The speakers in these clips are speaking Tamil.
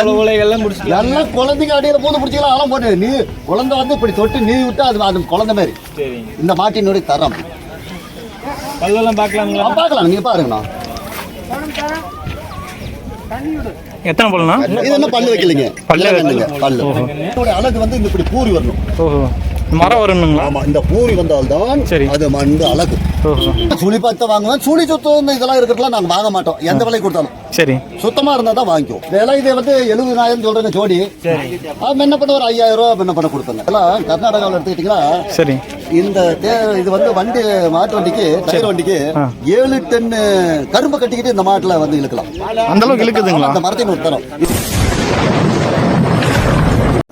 எல்லாம் குழந்தைங்க அடியில பூந்து பிடிச்சிக்கலாம் அதெல்லாம் போட்டு நீ குழந்தை வந்து இப்படி தொட்டு நீ விட்டா அது குழந்தை மாதிரி இந்த மாட்டினுடைய தரம் பல்லெல்லாம் பார்க்கலாங்களா? பார்க்கலாம், நீங்க பாருங்கண்ணா. எத்தனை பல்லுண்ணா? இது என்ன பல்லு வைக்கலைங்க, பல்லு பல்லு அழகு வந்து இப்படி பூரி வரணும். மரம் வரணுங்களா? ஆமா, இந்த பூரி வந்தால்தான் சரி அது வந்து அழகு. சுழி பார்த்து வாங்குவேன். சுழி சுத்தம் இதெல்லாம் இருக்கிறதுலாம் நாங்கள் வாங்க மாட்டோம். எந்த விலை கொடுத்தாலும் சரி சுத்தமா இருந்தா தான் வாங்கிக்குவோம். விலை இதை வந்து 70,000 சொல்றேங்க ஜோடி. என்ன பண்ண ஒரு 5,000 ரூபா என்ன பண்ண கொடுத்தாங்க. எல்லாம் கர்நாடகாவில் எடுத்துக்கிட்டீங்களா? சரி. இந்த இது வந்து வண்டி மாட்டு வண்டிக்கு டயர் வண்டிக்கு 7 டன் கரும்பு கட்டிக்கிட்டு இந்த மாட்டுல வந்து இழுக்கலாம். அந்த அளவுக்கு இழுக்குதுங்களா? அந்த மரத்தையும் தரோம்.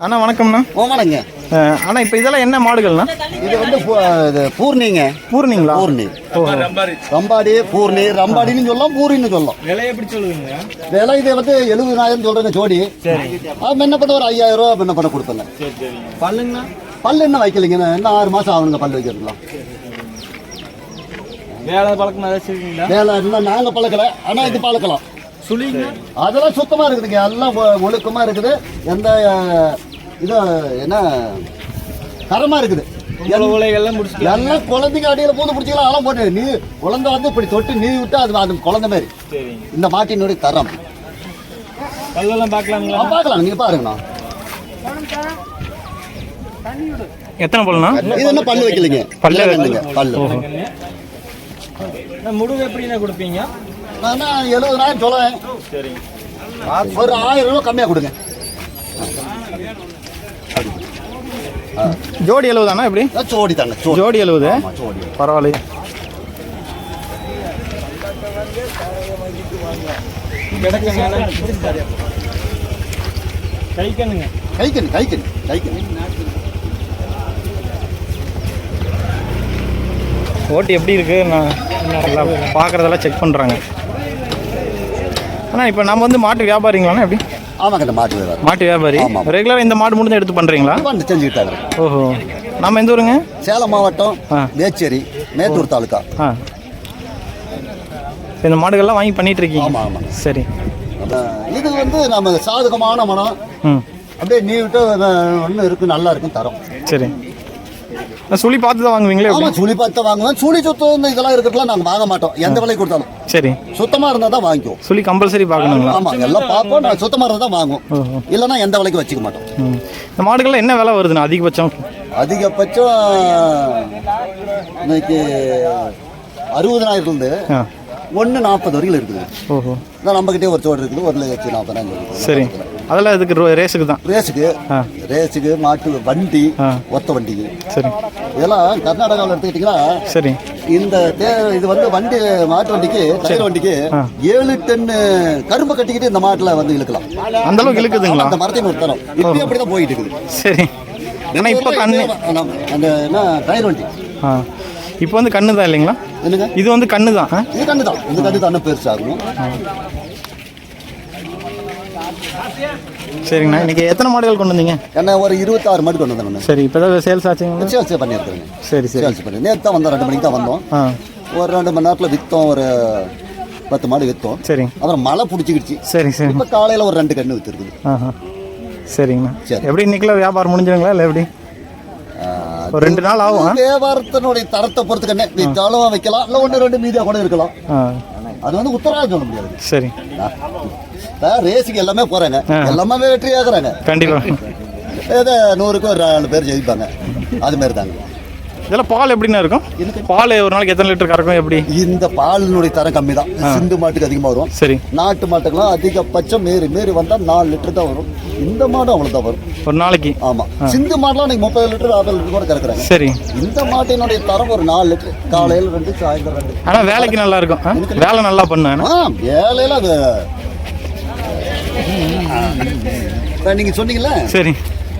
அண்ணா வணக்கம்ண்ணா. வணங்க அண்ணா. இப்போ இதெல்லாம் என்ன மாடுகள்ண்ணா? இது வந்து பூர்ணிங்க. பூர்ணிங்களா? பூர்ணி, ரம்பாடி, பூர்ணி, ரம்பாடின்னு சொல்லலாம், பூரின்னு சொல்லலாம். விலை எப்படி சொல்லுவீங்க? விலை இதை வந்து 70,000 சொல்றேங்க ஜோடி. என்ன பண்ண ஒரு 5,000 ரூபா என்ன பண்ண கொடுத்தாங்க. பல்லுங்கண்ணா? பல்லு என்ன வைக்கலைங்க, இன்னும் 6 மாசம் ஆகணுங்க பல்லு வைக்கிறதுலாம். வேலை பழக்கம் ஏதாச்சும்? வேலை இன்னும் நாங்க பழக்கல, ஆனா இது பழக்கலாம். சுழிங்க அதெல்லாம் சுத்தமா இருக்குதுங்க, எல்லாம் ஒழுக்கமா இருக்குது. எந்த இது என்ன தரமா இருக்குது. எல்லாம் குழந்தைங்க அடியில பூந்து பிடிச்சிக்கலாம் அதெல்லாம் போட்டு நீ குழந்தை வந்து இப்படி தொட்டு நீ விட்டா அது குழந்தை மாதிரி இந்த மாட்டினுடைய தரம். பல்லெல்லாம் பார்க்கலாங்களா? பார்க்கலாம், நீங்க பாருங்கண்ணா. எத்தனை பல்லுண்ணா? இது என்ன பல்லு வைக்கலைங்க, பல்லு வைக்கலைங்க. பல்லு முடிவு எப்படின்னா கொடுப்பீங்க? நான் 70,000 சொல்லுவேன். ஒரு 1,000 ரூபா கம்மியா கொடுங்க. ஜோடி 70 தானே? எப்படி ஜோடி தாங்க? ஜோடி 70. பரவாயில்ல. கைக்கண்ணுங்க, கைக்கண்ணு, கைக்கண்ணு, கைக்கண்ணு. ஓட்டு எப்படி இருக்கு? நான் பார்க்குறதெல்லாம் செக் பண்ணுறாங்க. ஆனால் இப்போ நம்ம வந்து மாட்டு வியாபாரிங்களாண்ணா? எப்படி? ஆமாங்க, மாட்டு வியாபாரி. மாட்டு வியாபாரி ரெகுலராக இந்த மாடு முடிஞ்சு எடுத்து பண்ணுறீங்களா? செஞ்சுக்கிட்டாங்க. ஓஹோ. நம்ம எந்த ஊருங்க? சேலம் மாவட்டம், வேச்சேரி, மேட்டூர் தாலுக்கா. இந்த மாடுகள்லாம் வாங்கி பண்ணிட்டு இருக்கீங்க? ஆமாம் ஆமாம். சரி. இது வந்து நம்ம சாதகமான மனம். அப்படியே நீ விட்டு ஒன்று இருக்கு, நல்லா இருக்கும் தரம். சரி. சுழி பார்த்து தான் வாங்குவீங்களே? ஆமாம், சுழி பார்த்து தான் வாங்குவேன். சுழி சுத்தம் இதெல்லாம் இருக்கிறதுலாம் நாங்கள் வாங்க மாட்டோம். எந்த விலை கொடுத்தாலும் சரி சுத்தமா இருந்தா தான் வாங்கிக்குவோம். சுழி கம்பல்சரி பார்க்கணுங்களா? ஆமா, எல்லாம் பார்ப்போம். நான் சுத்தமா இருந்தா தான் வாங்குவோம், இல்லைன்னா எந்த விலைக்கு வச்சுக்க மாட்டோம். இந்த மாடுகள்லாம் என்ன விலை வருதுண்ணா அதிகபட்சம்? அதிகபட்சம் இன்னைக்கு 60,000 140 வரைக்கும் இருக்குது. ஓஹோ. நம்மகிட்டே ஒரு சோடு இருக்குது, 1,40,000. சரி. அதெல்லாம் இதுக்கு ரேஸுக்கு தான்? ரேஸுக்கு மாட்டு வண்டி, ஒத்த வண்டிக்கு. சரி. இதெல்லாம் கர்நாடகாவில் எடுத்துக்கிட்டீங்கன்னா சரி இந்த இது வந்து வண்டி மாட்டு வண்டிக்கு டயர் வண்டிக்கு 7 டன் கரும்பு கட்டிக்கிட்டு இந்த மாட்டுல வந்து இழுக்கலாம். அந்த அளவுக்கு இழுக்குதுங்களா? அந்த மரத்தையும் நிறுத்தணும். இப்படி அப்படிதான் போயிட்டு இருக்குது. சரி. ஏன்னா இப்போ கண்ணு அந்த என்ன டயர் வண்டி இப்போ வந்து கண்ணு தான் இல்லைங்களா? என்னங்க? இது வந்து கண்ணு தான். இது கண்ணு தான். இந்த கண்ணு தான் பெருசாகணும். சரிங்கண்ணா. இன்னைக்கு எத்தனை மாடுகள் கொண்டு வந்தீங்க? என்ன ஒரு 26 மாடு கொண்டு வந்தேன். சரி. இப்போ தான் சேல்ஸ் ஆச்சுங்களா? சேல்ஸ் பண்ணியிருக்கேங்க. சரி சரி. சேல்ஸ் பண்ணி நேற்று தான் வந்தோம், 2 மணிக்கு தான் வந்தோம். ஒரு 2 மணி நேரத்தில் விற்றோம், ஒரு 10 மாடு விற்றோம். சரி. அப்புறம் மழை பிடிச்சிக்கிடுச்சு. சரி சரி. இப்போ காலையில் ஒரு 2 கன்று விற்றுருக்குது. சரிங்கண்ணா. சரி. எப்படி இன்னைக்குள்ள வியாபாரம் முடிஞ்சுங்களா இல்லை எப்படி? ஒரு 2 நாள் ஆகும். வியாபாரத்தினுடைய தரத்தை பொறுத்து கண்ணே விற்றாலும் வைக்கலாம், இல்லை 1-2 மீதியாக கூட இருக்கலாம். அது வந்து உத்தரவாதம் சொல்ல முடியாது. சரி. ரேஸுக்கு எல்லாமே போறாங்க, எல்லாமே வெற்றி ஆகுறாங்க. கண்டிப்பா. ஏதோ 100க்கு ஒரு 4 பேர் ஜெயிப்பாங்க, அது மாதிரி தாங்க. இதெல்லாம் பால் எப்படின்னா இருக்கும்? பால் ஒரு நாளைக்கு எத்தனை லிட்டர் கறக்கும்? எப்படி? இந்த பாலினுடைய தரம் கம்மி தான். சிந்து மாட்டுக்கு அதிகமாக வரும். சரி. நாட்டு மாட்டுக்கெல்லாம் அதிகபட்சம் மீறி வந்தால் 4 லிட்டர் தான் வரும். இந்த மாடும் அவ்வளோ தான் வரும் ஒரு நாளைக்கு. ஆமா, சிந்து மாடுலாம் இன்னைக்கு 30 லிட்டர் 40 லிட்டர் கூட கறக்குறாங்க. சரி. இந்த மாட்டினுடைய தரம் ஒரு 4 லிட்டர், காலையில் 2, சாயந்தரம் 2. ஆனால் வேலைக்கு நல்லா இருக்கும். வேலை நல்லா பண்ணேன். வேலையில அது நீங்க சொன்னீங்களா? சரி.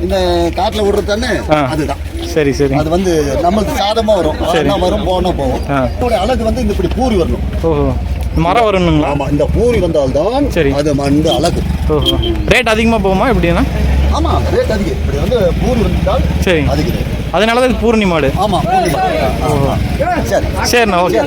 இந்த காட்டில் விடுறது தானே, அதுதான். சரி சரி. அது வந்து நம்மளுக்கு சாதமா வரும், வரும் போனா போகும். அழகு வந்து இப்படி பூரி வரணும். ஓஹோ. மரம் வரணுங்களா? ஆமா, இந்த பூரி வந்தால்தான் சரி அது வந்து அழகு. ஓஹோ. ரேட் அதிகமாக போகுமா எப்படின்னா? ஆமா, ரேட் அதிகம். இப்படி வந்து பூரி வந்துட்டால் சரி அதிகம். அதனால தான் பூர்ணி மாடு. ஆமா, பூர்ணி மாடு. சரி சரிண்ணா. ஓகே.